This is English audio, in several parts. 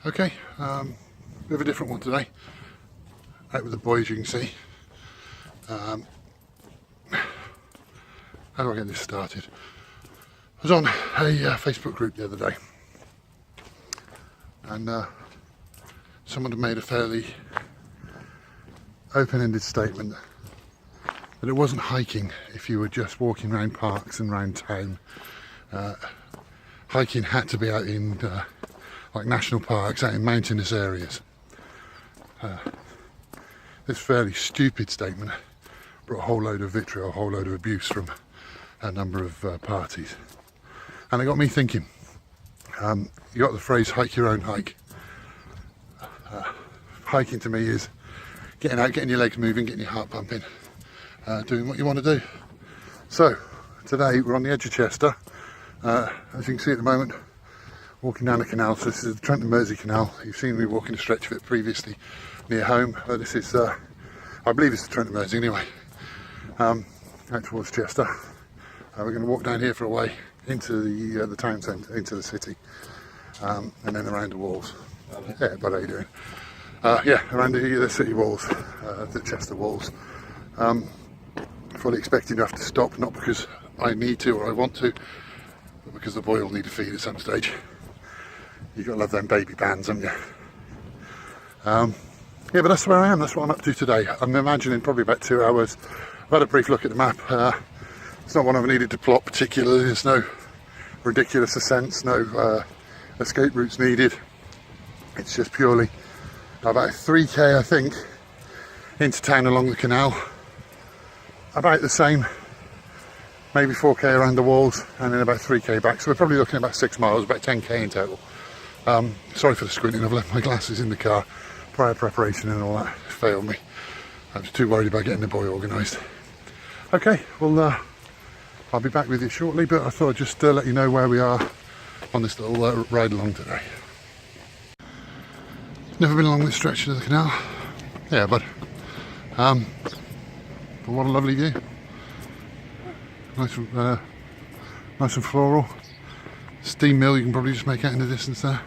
Okay, bit of a different one today. Out with the boys, you can see. How do I get this started? I was on a Facebook group the other day, and someone had made a fairly open-ended statement that it wasn't hiking if you were just walking around parks and around town. Hiking had to be out in like national parks, out in mountainous areas. This fairly stupid statement brought a whole load of vitriol, a whole load of abuse from a number of parties, and it got me thinking. You got the phrase "hike your own hike." Hiking to me is getting out, getting your legs moving, getting your heart pumping, doing what you want to do. So today we're on the edge of Chester, as you can see at the moment, walking down the canal. So this is the Trent Mersey Canal. You've seen me walking a stretch of it previously near home. This is, I believe it's the Trent Mersey anyway, out towards Chester. We're going to walk down here for a way into the town centre, into the city, and then around the walls. Yeah, but how you doing? Yeah, around the city walls, the Chester walls. Fully expecting to have to stop, not because I need to or I want to, but because the boy will need a feed at some stage. You've got to love them baby bands, haven't you? Yeah, but that's where I am. That's what I'm up to today. I'm imagining probably about 2 hours. I've had a brief look at the map. It's not one I've needed to plot particularly. There's no ridiculous ascents, no escape routes needed. It's just purely about 3k, I think, into town along the canal. About the same, maybe 4k around the walls, and then about 3k back. So we're probably looking at about 6 miles, about 10k in total. Sorry for the squinting. I've left my glasses in the car. Prior preparation and all that failed me. I was too worried about getting the boy organised. Okay, well, I'll be back with you shortly, but I thought I'd just let you know where we are on this little ride along today. Never been along this stretch of the canal. Yeah, but what a lovely view. Nice, nice and floral. Steam mill you can probably just make out in the distance there.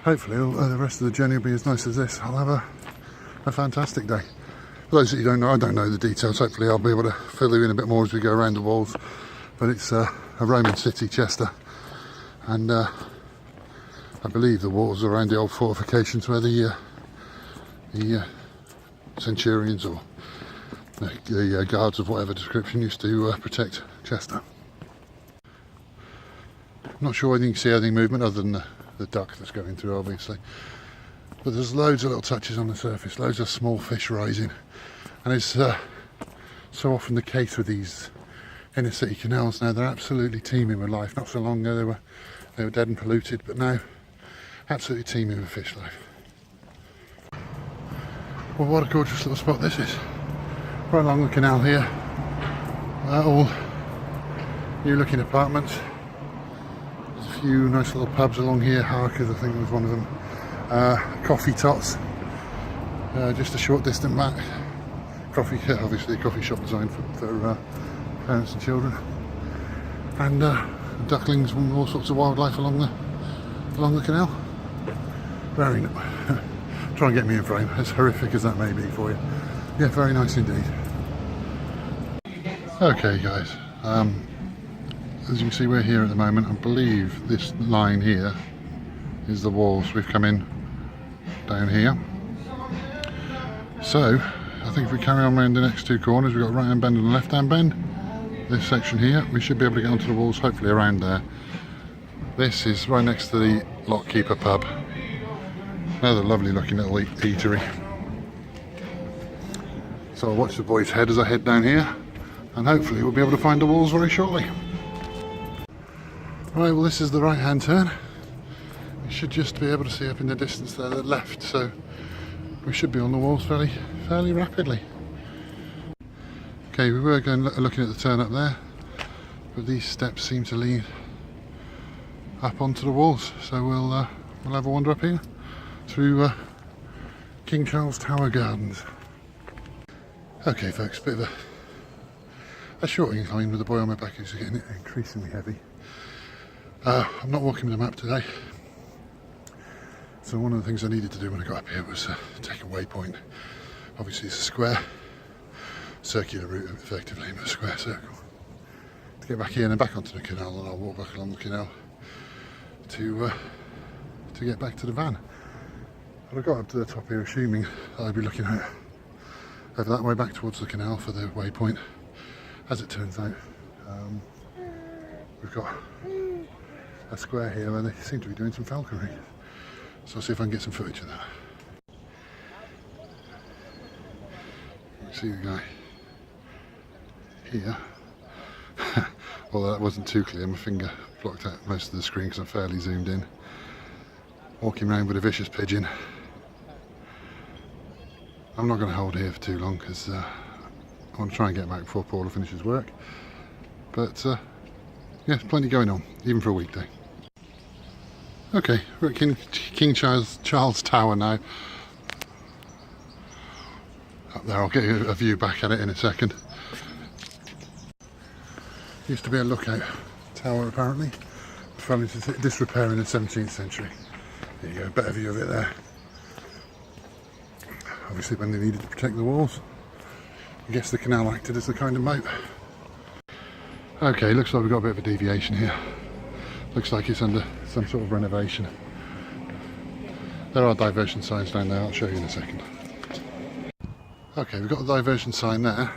Hopefully the rest of the journey will be as nice as this. I'll have a fantastic day. For those that you don't know, I don't know the details. Hopefully I'll be able to fill you in a bit more as we go around the walls. But it's a Roman city, Chester, and I believe the walls are around the old fortifications where the centurions or the guards of whatever description used to protect Chester. I'm not sure whether you can see any movement other than the duck that's going through, obviously. But there's loads of little touches on the surface, loads of small fish rising. And it's so often the case with these inner city canals now. They're absolutely teeming with life. Not so long ago they were dead and polluted, but now absolutely teeming with fish life. Well, what a gorgeous little spot this is. Right along the canal here. All new looking apartments. There's a few nice little pubs along here. Harker's, I think, was one of them. Coffee tots, just a short distance back. Coffee, obviously a coffee shop designed for parents and children. And ducklings and all sorts of wildlife along the canal. Very nice. Try and get me in frame, as horrific as that may be for you. Yeah, very nice indeed. Okay guys, as you can see we're here at the moment. I believe this line here is the walls. We've come in down here. So I think if we carry on around the next two corners, we've got a right hand bend and a left hand bend. This section here, we should be able to get onto the walls, hopefully around there. This is right next to the Lockkeeper pub. Another lovely looking little eatery. So I'll watch the boys head as I head down here, and hopefully we'll be able to find the walls very shortly. Right, well this is the right hand turn. You should just be able to see up in the distance there, the left, so we should be on the walls fairly rapidly. Okay, we were looking at the turn up there, but these steps seem to lead up onto the walls, so we'll have a wander up here through King Charles Tower Gardens. Okay folks, bit of a short incline with the boy on my back who's getting increasingly heavy. I'm not walking with a map today. So one of the things I needed to do when I got up here was take a waypoint. Obviously it's a square, circular route effectively, but a square circle. To get back here and then back onto the canal, and I'll walk back along the canal to get back to the van. But I got up to the top here assuming that I'd be looking out over that way back towards the canal for the waypoint. As it turns out, we've got a square here where they seem to be doing some falconry. So I'll see if I can get some footage of that. You can see the guy here. Although that wasn't too clear, my finger blocked out most of the screen because I'm fairly zoomed in. Walking around with a vicious pigeon. I'm not going to hold here for too long because I want to try and get back before Paula finishes work. But yeah, there's plenty going on, even for a weekday. Okay, we're at King Charles Tower now. Up there, I'll get you a view back at it in a second. Used to be a lookout tower apparently. It fell into disrepair in the 17th century. There you go, better view of it there. Obviously when they needed to protect the walls, I guess the canal acted as the kind of moat. Okay, looks like we've got a bit of a deviation here. Looks like it's under some sort of renovation. There are diversion signs down there, I'll show you in a second. Okay, we've got the diversion sign there.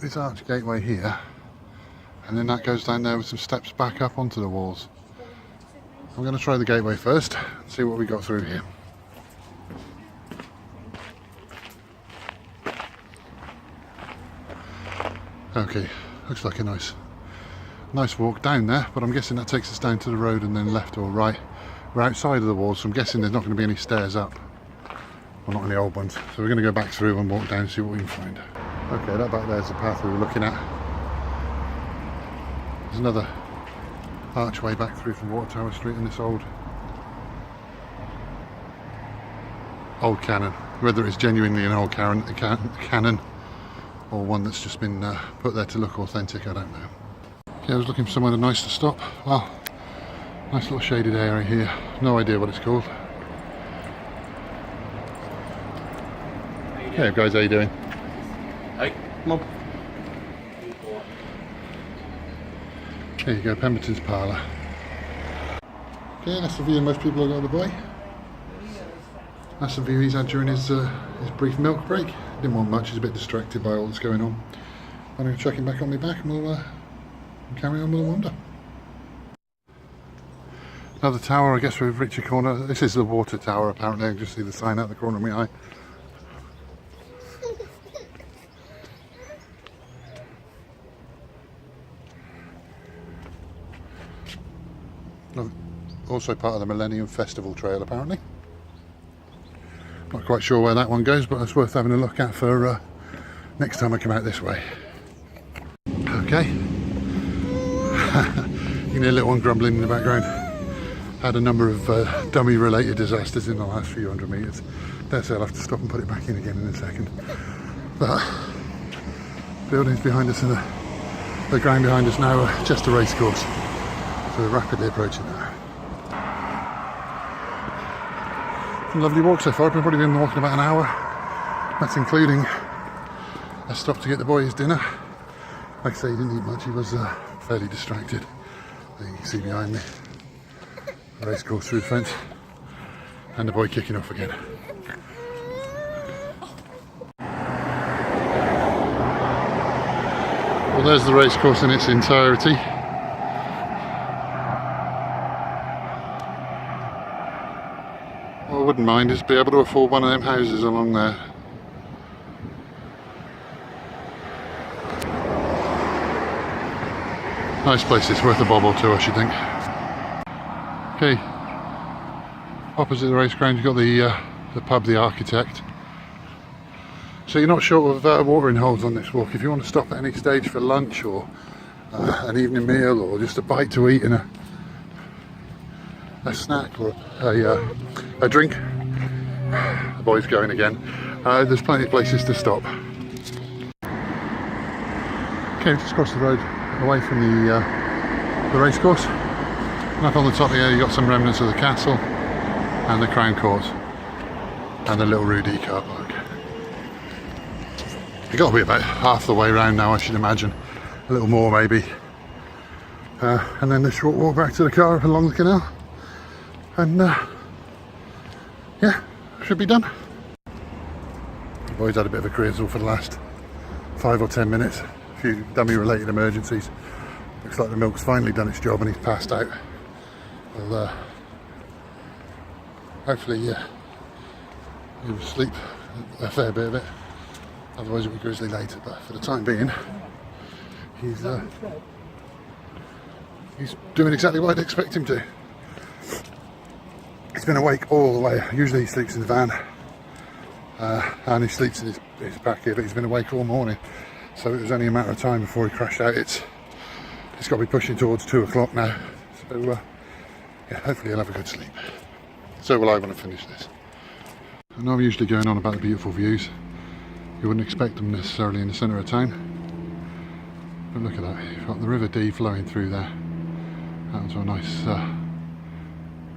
This arch gateway here, and then that goes down there with some steps back up onto the walls. I'm going to try the gateway first, and see what we got through here. Okay, looks like a nice walk down there, but I'm guessing that takes us down to the road and then left or right. We're outside of the walls, so I'm guessing there's not going to be any stairs up. Well, not any old ones. So we're going to go back through and walk down and see what we can find. Okay, that back there's the path we were looking at. There's another archway back through from Water Tower Street in this old cannon. Whether it's genuinely an old cannon or one that's just been put there to look authentic, I don't know. Okay, I was looking for somewhere nice to stop. Well, nice little shaded area here. No idea what it's called. Hey guys, how you doing? Hey. Come on. There you go, Pemberton's Parlour. Okay, that's the view most people have got of the boy. That's the view he's had during his brief milk break. Didn't want much, he's a bit distracted by all that's going on. I'm going to chuck him back on my back and we'll carry on with the wander. Another tower, I guess we've reached a corner. This is the water tower apparently, I can just see the sign out the corner of my eye. Also part of the Millennium Festival Trail apparently. Not quite sure where that one goes, but it's worth having a look at for next time I come out this way. Okay. You can hear a little one grumbling in the background. Had a number of dummy related disasters in the last few hundred metres. Dare say I'll have to stop and put it back in again in a second. But buildings behind us and the ground behind us now are just a race course. So we're rapidly approaching that. Lovely walk so far. I've probably been walking about an hour. That's including a stop to get the boy his dinner. Like I say, he didn't eat much. He was fairly distracted. You can see behind me the race course through the fence and the boy kicking off again. Well, there's the race course in its entirety. What I wouldn't mind is be able to afford one of them houses along there. Nice place, it's worth a bob or two I should think. Okay, opposite the race ground you've got the pub, The Architect. So you're not short of watering holes on this walk. If you want to stop at any stage for lunch or an evening meal or just a bite to eat and a snack or a drink. The boy's going again. There's plenty of places to stop. Okay, we've just crossed the road away from the race course. And up on the top here you've got some remnants of the castle and the Crown Court and the little Rue D car park. You've got to be about half the way round now, I should imagine. A little more maybe. And then the short walk back to the car along the canal. And yeah, should be done. The boys had a bit of a creasel for the last 5 or 10 minutes. A few dummy related emergencies. Looks like the milk's finally done its job and he's passed out. Well, hopefully he will sleep a fair bit of it. Otherwise it'll be grizzly later, but for the time being he's doing exactly what I'd expect him to. He's been awake all the way. Usually he sleeps in the van and he sleeps in his back here, but he's been awake all morning, so it was only a matter of time before he crashed out. It's got to be pushing towards 2 o'clock now, so yeah, hopefully he'll have a good sleep. So will I when I finish this. I know I'm usually going on about the beautiful views. You wouldn't expect them necessarily in the centre of town, but look at that. You've got the River Dee flowing through there out onto a nice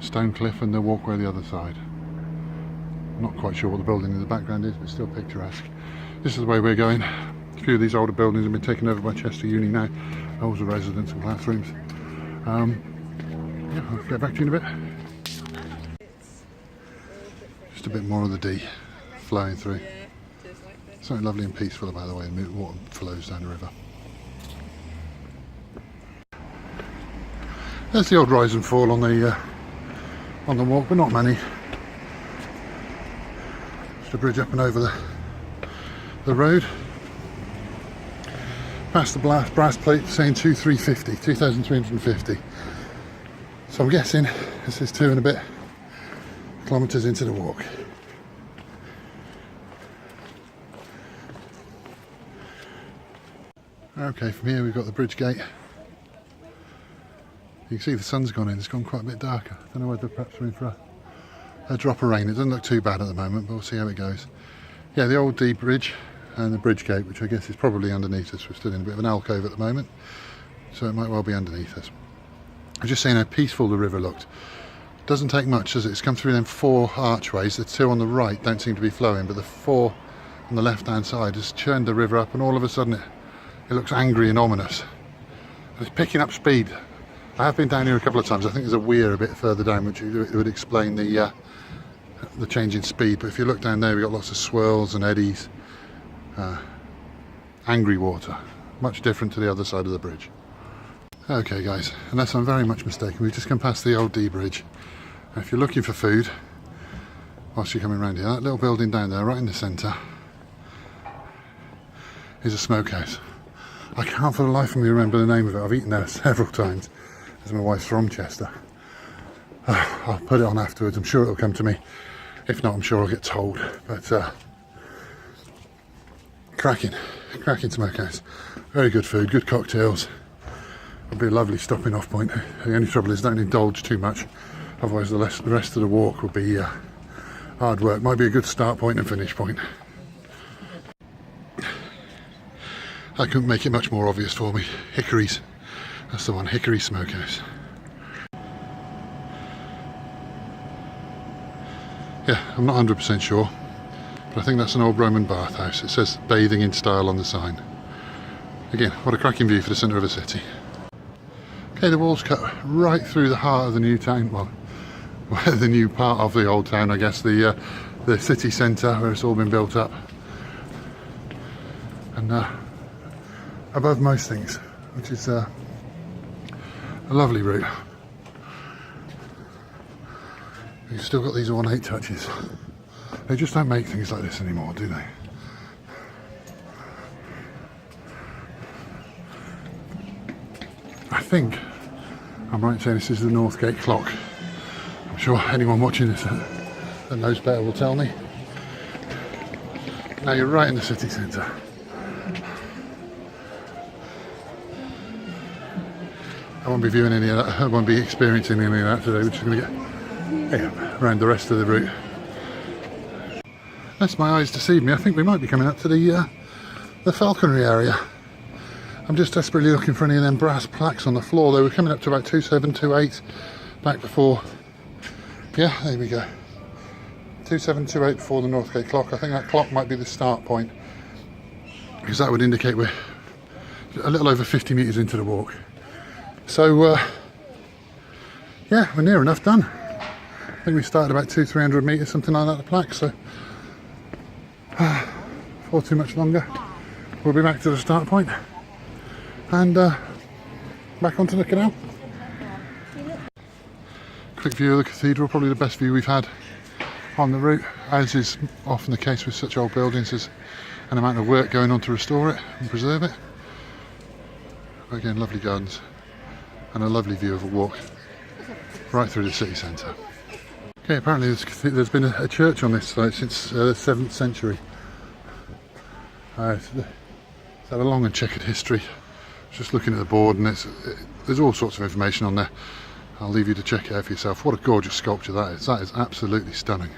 stone cliff and the walkway the other side. I'm not quite sure what the building in the background is, but still picturesque. This is the way we're going. A few of these older buildings have been taken over by Chester Uni now. Those are residents and classrooms. Yeah, I'll get back to you in a bit. Just a bit more of the Dee flowing through. Something lovely and peaceful about the way the water flows down the river. There's the old rise and fall on the walk, but not many. Just a bridge up and over the road. Past the brass plate saying 2,350. So I'm guessing this is 2 and a bit kilometres into the walk. Okay, from here we've got the bridge gate. You can see the sun's gone in, it's gone quite a bit darker. I don't know whether perhaps we're in for a drop of rain. It doesn't look too bad at the moment, but we'll see how it goes. Yeah, the old Dee bridge and the bridge gate, which I guess is probably underneath us. We're still in a bit of an alcove at the moment, so it might well be underneath us. I was just saying how peaceful the river looked. It doesn't take much, does it? It's come through them 4 archways. The 2 on the right don't seem to be flowing, but the 4 on the left hand side has churned the river up, and all of a sudden it looks angry and ominous. It's picking up speed. I have been down here a couple of times. I think there's a weir a bit further down which would explain the change in speed, but if you look down there we've got lots of swirls and eddies. Angry water, much different to the other side of the bridge. Okay guys, unless I'm very much mistaken, we've just come past the old Dee bridge. And if you're looking for food whilst you're coming around here, that little building down there right in the centre is a smokehouse. I can't for the life of me remember the name of it. I've eaten there several times as my wife's from Chester. I'll put it on afterwards, I'm sure it'll come to me. If not, I'm sure I'll get told. But cracking smokehouse. Very good food, good cocktails. It'll be a lovely stopping off point. The only trouble is don't indulge too much, otherwise the rest of the walk will be hard work. Might be a good start point and finish point. I couldn't make it much more obvious for me. Hickories, that's the one, Hickory Smokehouse. Yeah, I'm not 100% sure, but I think that's an old Roman bathhouse. It says bathing in style on the sign. Again, what a cracking view for the centre of a city. Okay, the wall's cut right through the heart of the new town, well, the new part of the old town, I guess, the city centre where it's all been built up. And above most things, which is a lovely route. You've still got these ornate touches. They just don't make things like this anymore, do they? I think I'm right in saying this is the Northgate clock. I'm sure anyone watching this that knows better will tell me. Now you're right in the city centre. I won't be viewing any of that, I won't be experiencing any of that today. We're just going to get around the rest of the route. Unless my eyes deceive me, I think we might be coming up to the falconry area. I'm just desperately looking for any of them brass plaques on the floor. They were coming up to about 27, 28 back before. Yeah, there we go. 2728 before the Northgate clock. I think that clock might be the start point, because that would indicate we're a little over 50 metres into the walk. So yeah, we're near enough done. I think we started about 200-300 metres, something like that, the plaque. So before too much longer, we'll be back to the start point and back onto the canal. Quick view of the cathedral, probably the best view we've had on the route, as is often the case with such old buildings. There's an amount of work going on to restore it and preserve it. But again, lovely gardens and a lovely view of a walk right through the city centre. Okay, apparently there's been a church on this site since the 7th century. It's had a long and checkered history. Just looking at the board, and there's all sorts of information on there. I'll leave you to check it out for yourself. What a gorgeous sculpture that is. That is absolutely stunning.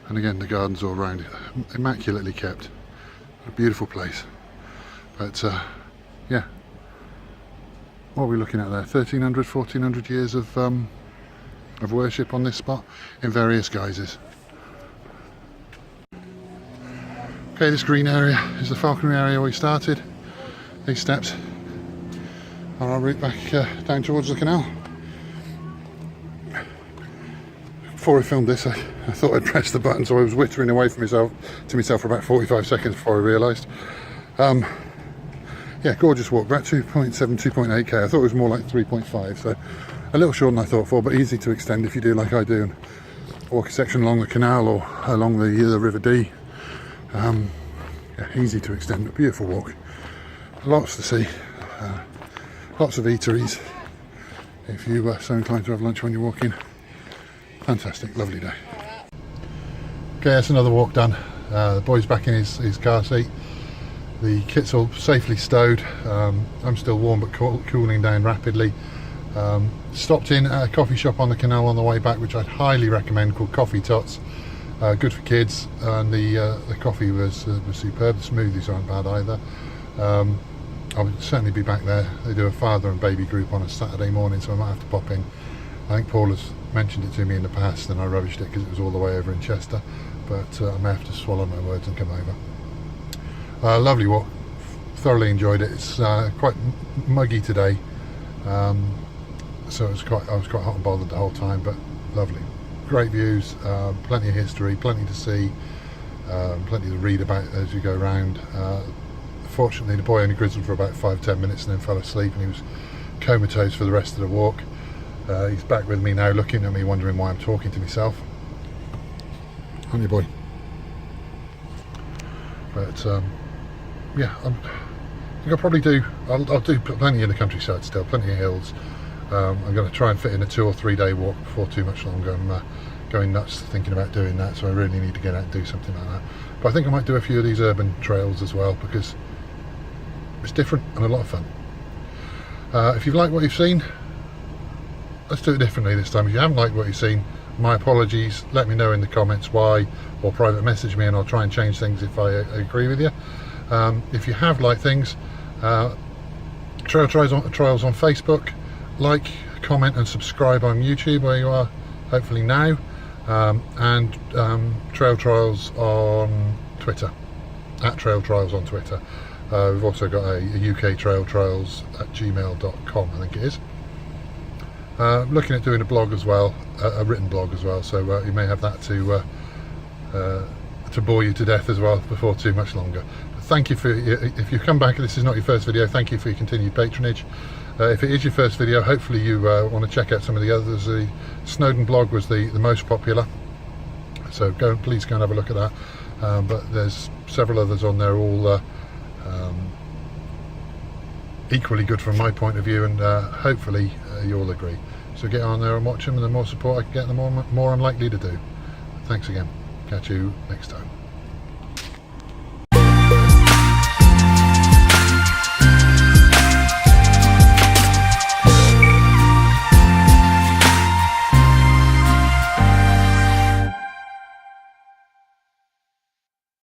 And again, the gardens all around it, immaculately kept. A beautiful place. But yeah, what are we looking at there? 1300, 1400 years of worship on this spot in various guises. Okay, this green area is the falconry area we started. These steps are our route back down towards the canal. Before I filmed this, I thought I'd press the button, so I was whittering away from myself for about 45 seconds before I realised. Yeah, gorgeous walk, about 2.7, 2.8k. I thought it was more like 3.5, so a little shorter than I thought for, but easy to extend if you do like I do and walk a section along the canal or along the River Dee. Yeah, easy to extend, but beautiful walk. Lots to see, lots of eateries if you are so inclined to have lunch when you're walking. Fantastic, lovely day. Okay, that's another walk done. The boy's back in his car seat. The kit's all safely stowed. I'm still warm but cooling down rapidly. Stopped in at a coffee shop on the canal on the way back, which I'd highly recommend, called Coffee Tots. Good for kids, and the coffee was superb. The smoothies aren't bad either. I would certainly be back there. They do a father and baby group on a Saturday morning, so I might have to pop in. I think Paul has mentioned it to me in the past and I rubbished it because it was all the way over in Chester, but I may have to swallow my words and come over. Lovely walk, thoroughly enjoyed it. It's quite muggy today, so I was quite hot and bothered the whole time, but lovely. Great views, plenty of history, plenty to see, plenty to read about as you go around. Fortunately, the boy only grizzled for about 5-10 minutes and then fell asleep, and he was comatose for the rest of the walk. He's back with me now, looking at me, wondering why I'm talking to myself. Aren't you, boy? But yeah, I think I'll probably do. I'll do plenty in the countryside still, plenty of hills. I'm going to try and fit in a 2 or 3 day walk before too much longer. I'm going nuts thinking about doing that, so I really need to get out and do something like that. But I think I might do a few of these urban trails as well, because it's different and a lot of fun. If you've liked what you've seen, let's do it differently this time. If you haven't liked what you've seen, my apologies. Let me know in the comments why, or private message me and I'll try and change things if I agree with you. If you have liked things, Trail Trials on Facebook, like, comment and subscribe on YouTube where you are hopefully now, and Trail Trials on Twitter, at Trail Trials on Twitter. We've also got a UK Trail Trials at gmail.com, I think it is. Looking at doing a blog as well, a written blog as well, so you may have that to bore you to death as well before too much longer. But thank you for, if you come back and this is not your first video, thank you for your continued patronage. If it is your first video, hopefully you want to check out some of the others. The Snowdon blog was the most popular, so please go and have a look at that. But there's several others on there, all equally good from my point of view, and hopefully you'll agree. So get on there and watch them, and the more support I can get, the more I'm likely to do. Thanks again. Catch you next time.